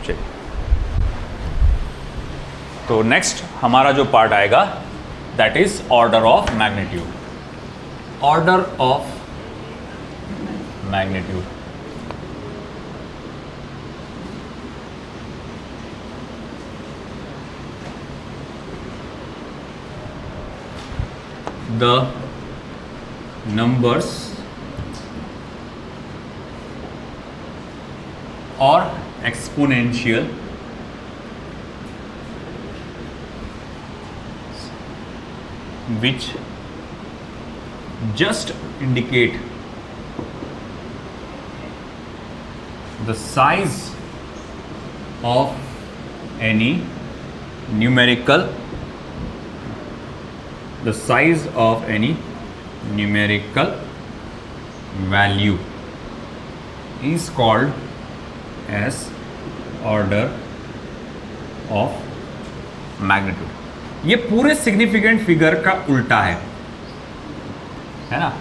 चलिए, तो नेक्स्ट हमारा जो पार्ट आएगा that is order of magnitude. Order of magnitude, the numbers or exponential which just indicate the size of any numerical, the size of any numerical value is called as order of magnitude। ये पूरे significant figure का उल्टा है ना।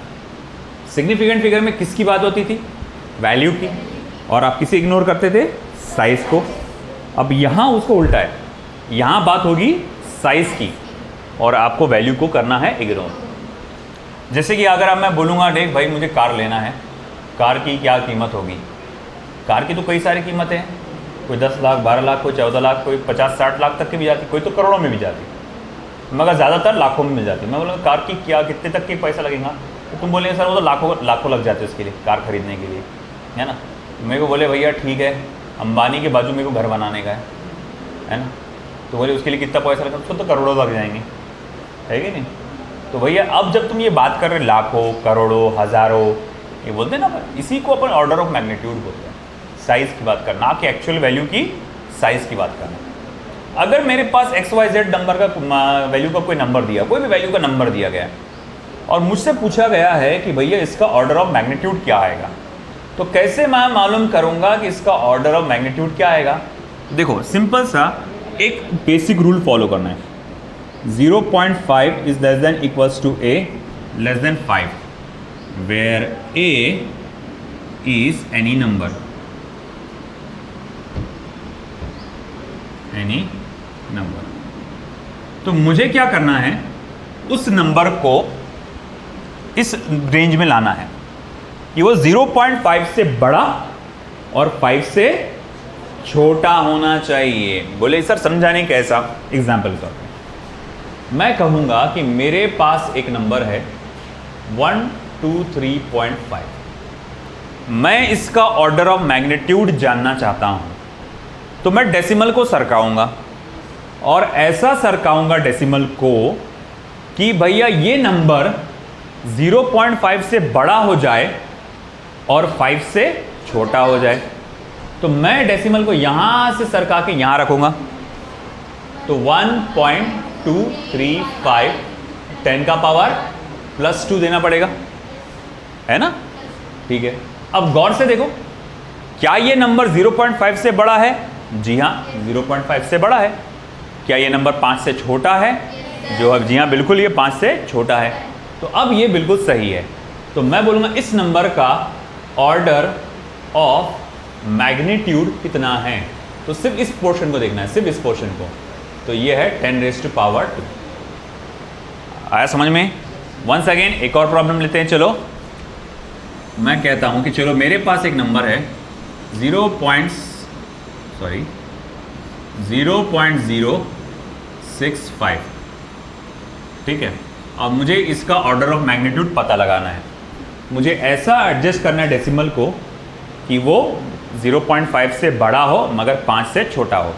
Significant figure में किसकी बात होती थी? वैल्यू की, और आप किसे इग्नोर करते थे? साइज को। अब यहाँ उसको उल्टा है, यहाँ बात होगी साइज की और आपको वैल्यू को करना है इग्नोर। जैसे कि अगर अब मैं बोलूँगा देख भाई मुझे कार लेना है, कार की क्या कीमत होगी? कार की तो कई सारी कीमतें हैं, कोई 10 लाख, 12 लाख, कोई 14 लाख, कोई 50-60 लाख तक की भी जाती, कोई तो करोड़ों में भी जाती, मगर ज़्यादातर लाखों में मिल जाती। मैं बोलूँगा कार की क्या, कितने तक के पैसा लगेगा? तो तुम बोलेंगे सर वो तो लाखों लग जाते उसके लिए, कार खरीदने के लिए, है ना। मेरे को बोले भैया ठीक है, अंबानी के बाजू मेरे को घर बनाने का है ना, तो बोले उसके लिए कितना पैसा लगेगा? उसको तो करोड़ों लग जाएंगे, है कि नहीं। तो भैया अब जब तुम ये बात कर रहे लाखों, करोड़ों, हज़ारों, ये बोलते हैं ना, इसी को अपन ऑर्डर ऑफ मैग्नीट्यूड बोलते हैं। साइज़ की बात करना, ना कि एक्चुअल वैल्यू की, साइज़ की बात करना। अगर मेरे पास XYZ नंबर का वैल्यू का कोई नंबर दिया, कोई भी वैल्यू का नंबर दिया गया और मुझसे पूछा गया है कि भैया इसका ऑर्डर ऑफ मैग्नीट्यूड क्या आएगा, तो कैसे मैं मालूम करूँगा कि इसका ऑर्डर ऑफ मैग्नीट्यूड क्या आएगा? देखो सिंपल सा एक बेसिक रूल फॉलो करना है। 0.5 is less than equals to a less than 5, where a is any number, any number। तो मुझे क्या करना है? उस नंबर को इस रेंज में लाना है कि वो 0.5 से बड़ा और 5 से छोटा होना चाहिए। बोले सर समझाने कैसा? एग्जाम्पल के तौर पे मैं कहूँगा कि मेरे पास एक नंबर है 123.5, मैं इसका ऑर्डर ऑफ मैग्नीट्यूड जानना चाहता हूँ, तो मैं डेसिमल को सरकाऊँगा और ऐसा सरकाऊँगा डेसिमल को कि भैया ये नंबर 0.5 से बड़ा हो जाए और 5 से छोटा हो जाए। तो मैं डेसिमल को यहाँ से सरका के यहाँ रखूँगा, तो 1.235 10 का पावर +2 देना पड़ेगा, है ना। ठीक है, अब गौर से देखो, क्या ये नंबर 0.5 से बड़ा है? जी हाँ, 0.5 से बड़ा है। क्या ये नंबर 5 से छोटा है? जो अब जी हाँ बिल्कुल, ये 5 से छोटा है। तो अब ये बिल्कुल सही है। तो मैं बोलूँगा इस नंबर का ऑर्डर ऑफ मैग्नीट्यूड कितना है, तो सिर्फ इस पोर्शन को देखना है, सिर्फ इस पोर्शन को। तो ये है 10⁻²। आया समझ में? वंस अगेन एक और प्रॉब्लम लेते हैं। चलो मैं कहता हूँ कि चलो मेरे पास एक नंबर है 0.065, ठीक है। अब मुझे इसका ऑर्डर ऑफ मैग्नीट्यूड पता लगाना है। मुझे ऐसा एडजस्ट करना है डेसिमल को कि वो 0.5 से बड़ा हो मगर 5 से छोटा हो।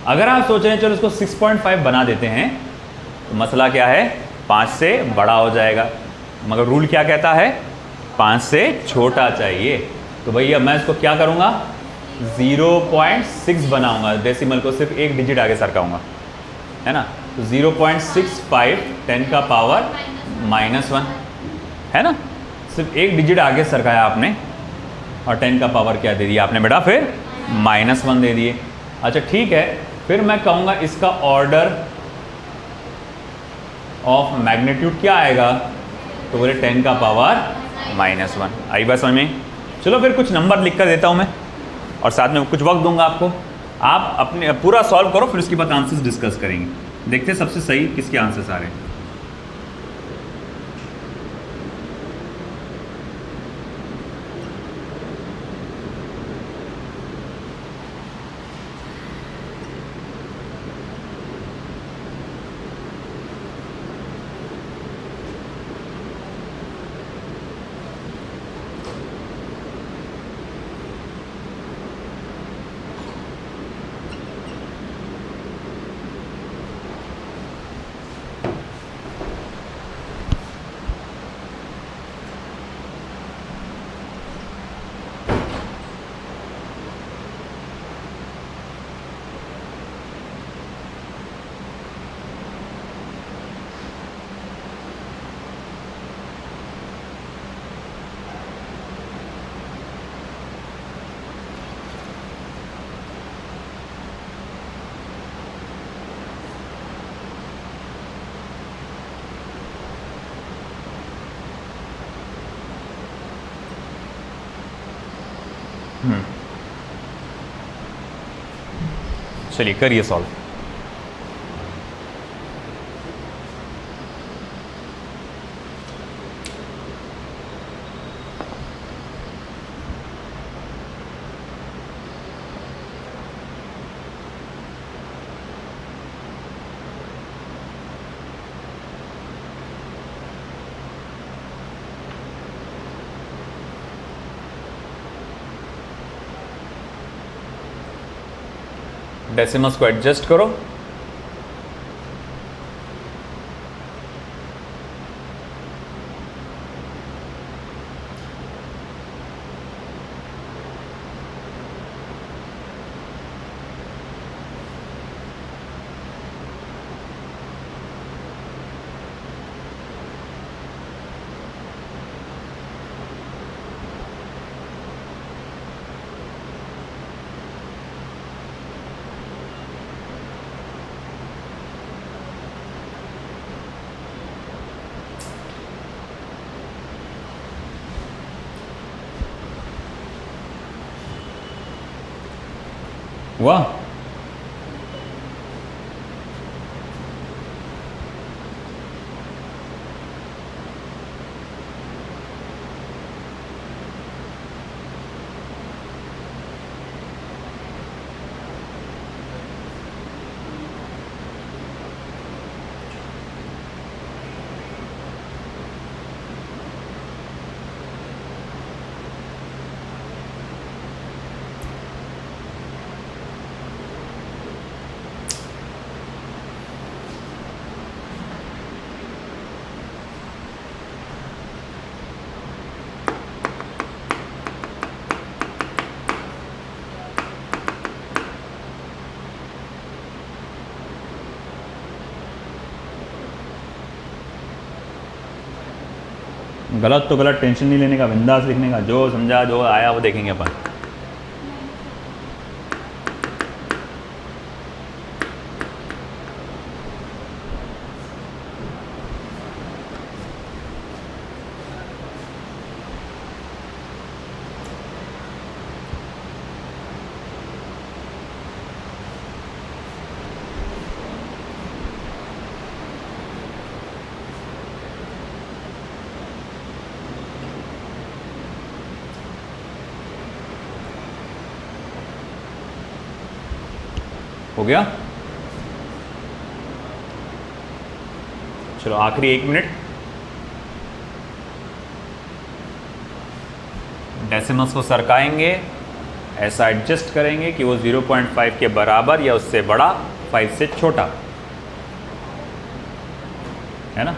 अगर आप सोच रहे हैं चलो इसको 6.5 बना देते हैं, तो मसला क्या है? 5 से बड़ा हो जाएगा, मगर रूल क्या कहता है? 5 से छोटा चाहिए। तो भैया मैं इसको क्या करूँगा? 0.6 बनाऊँगा, डेसिमल को सिर्फ एक डिजिट आगे सरकाऊँगा, है ना। तो 0.65 10 का पावर -1, है ना। सिर्फ एक डिजिट आगे सरकाया आपने और 10 का पावर क्या दे दिया आपने बेटा? फिर -1 दे दिए। अच्छा ठीक है, फिर मैं कहूँगा इसका ऑर्डर ऑफ मैग्नीट्यूड क्या आएगा? तो बोले 10 का पावर -1। आई बात समझ में? चलो फिर कुछ नंबर लिख कर देता हूँ मैं और साथ में कुछ वक्त दूंगा आपको। आप अपने पूरा सॉल्व करो, फिर उसके बाद आंसर्स डिस्कस करेंगे। देखते हैं सबसे सही किसके आंसर्स आ रहे हैं। चलिए करिए सॉल्व। डेसिमल्स को एडजस्ट करो। वाह, गलत तो गलत, टेंशन नहीं लेने का, बिंदास लिखने का, जो समझा जो आया वो देखेंगे अपन। हो गया? चलो आखिरी 1 मिनट। डेसिमल्स को सरकाएंगे, ऐसा एडजस्ट करेंगे कि वो 0.5 के बराबर या उससे बड़ा, 5 से छोटा, है ना।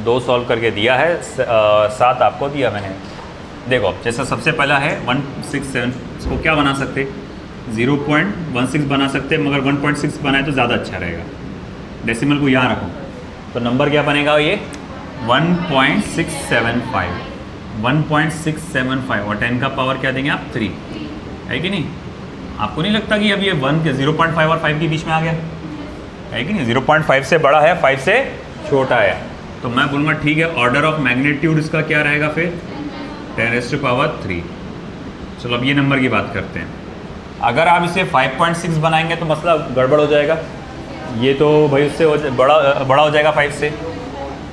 2 सॉल्व करके दिया है, 7 आपको दिया मैंने। देखो जैसा सबसे पहला है 167, इसको क्या बना सकते, 0.16 बना सकते, मगर 1.6 बनाए तो ज़्यादा अच्छा रहेगा। डेसिमल को यहाँ रखो तो नंबर क्या बनेगा, ये 1.675, 1.675 और 10 का पावर क्या देंगे आप, 3, है कि नहीं। आपको नहीं लगता कि अब ये 1 के 0.5 और 5 के बीच में आ गया, है कि नहीं। 0.5 से बड़ा है, 5 से छोटा है, तो मैं बोलूँगा ठीक है, ऑर्डर ऑफ मैग्नीट्यूड इसका क्या रहेगा फिर 10⁻³ चलो अब ये नंबर की बात करते हैं। अगर आप इसे 5.6 बनाएंगे तो मसला गड़बड़ हो जाएगा, ये तो भाई उससे बड़ा हो जाएगा 5 से,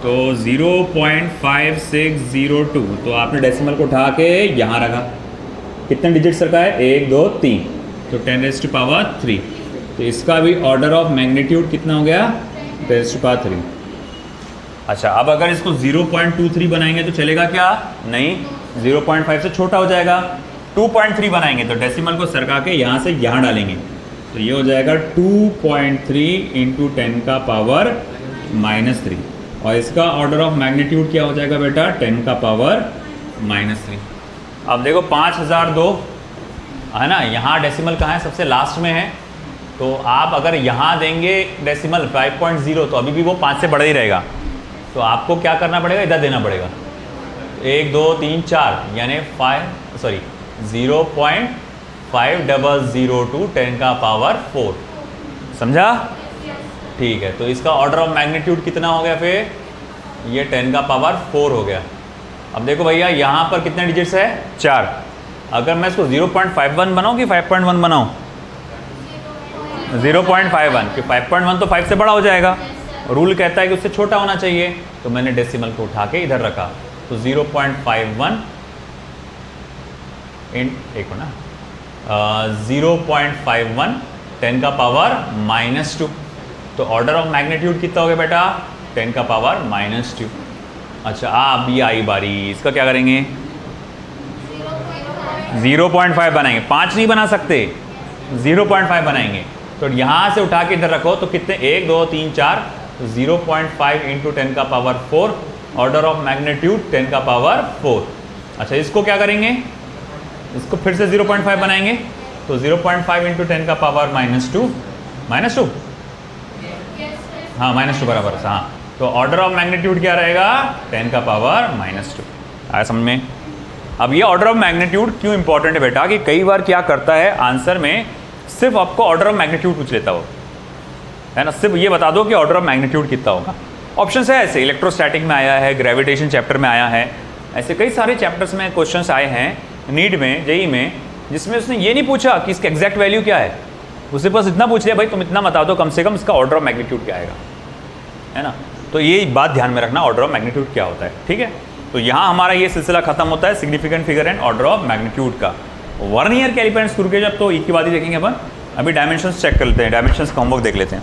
तो 0.5602, तो आपने डेसिमल को उठा के यहाँ रखा, कितने डिजिट्स रखा है 1 2 3, तो 10⁻³ तो इसका भी ऑर्डर ऑफ मैग्नीट्यूड कितना हो गया 10⁻³। अच्छा अब अगर इसको 0.23 बनाएंगे तो चलेगा क्या, नहीं, 0.5 से छोटा हो जाएगा। 2.3 बनाएंगे तो डेसिमल को सरका के यहाँ से यहाँ डालेंगे, तो ये हो जाएगा 2.3 इंटू 10⁻³ और इसका ऑर्डर ऑफ मैग्नीट्यूड क्या हो जाएगा बेटा 10⁻³ अब देखो 5002 है ना, यहाँ डेसिमल कहाँ है, सबसे लास्ट में है, तो आप अगर यहाँ देंगे डेसिमल 5.0 तो अभी भी वो 5 से बड़ा ही रहेगा, तो आपको क्या करना पड़ेगा, इधर देना पड़ेगा 1 2 3 4 यानी 0.5002 10⁻⁴ समझा, ठीक है। तो इसका ऑर्डर ऑफ मैग्नीट्यूड कितना हो गया, फिर ये 10⁻⁴ हो गया। अब देखो भैया यहाँ पर कितने डिजिट्स है 4, अगर मैं इसको 0.51 बनाऊँ कि 5.1 बनाऊँ, 0.51 कि 5.1 तो 5 से बड़ा हो जाएगा, रूल कहता है कि उससे छोटा होना चाहिए, तो मैंने डेसिमल को उठा के इधर रखा, तो 0.51 एक ना 0.51 10⁻⁻², तो ऑर्डर ऑफ मैग्नीट्यूड कितना हो गया बेटा 10⁻⁻²। अच्छा अब ये आई बारी, इसका क्या करेंगे 0.5 बनाएंगे, 5 नहीं बना सकते, 0.5 बनाएंगे, तो यहाँ से उठा के इधर रखो, तो कितने 1 2 3 4, 0.5 इंटू 10⁻⁴, ऑर्डर ऑफ मैग्नीट्यूड 10⁻⁴। अच्छा इसको क्या करेंगे, इसको फिर से 0.5 बनाएंगे, तो 0.5 इंटू 10⁻⁻², -2 हाँ -2 बराबर, हाँ, तो ऑर्डर ऑफ मैग्नीट्यूड क्या रहेगा 10⁻⁻²। आया समझ में। अब ये ऑर्डर ऑफ मैग्नीट्यूड क्यों इंपॉर्टेंट है बेटा, कि कई बार क्या करता है आंसर में सिर्फ आपको ऑर्डर ऑफ मैग्नीट्यूड पूछ लेता हो, है ना, सिर्फ ये बता दो कि ऑर्डर ऑफ मैग्नीट्यूड कितना होगा। ऑप्शन है ऐसे, इलेक्ट्रोस्टैटिक में आया है, ग्रेविटेशन चैप्टर में आया है, ऐसे कई सारे चैप्टर्स में क्वेश्चंस आए हैं नीट में, जेई में, जिसमें उसने ये नहीं पूछा कि इसका एग्जैक्ट वैल्यू क्या है, उससे बस इतना पूछ लिया भाई तुम इतना बता दो कम से कम इसका ऑर्डर ऑफ मैग्नीट्यूड क्या आएगा, है ना। तो ये बात ध्यान में रखना ऑर्डर ऑफ मैग्नीट्यूड क्या होता है, ठीक है। तो यहाँ हमारा ये सिलसिला खत्म होता है significant figure and order of magnitude का। Vernier calliper and screw gauge अब तो एक की बात ही देखेंगे अपन, अभी डायमेंशंस चेक कर लेते हैं, डायमेंशंस का होमवर्क देख लेते हैं।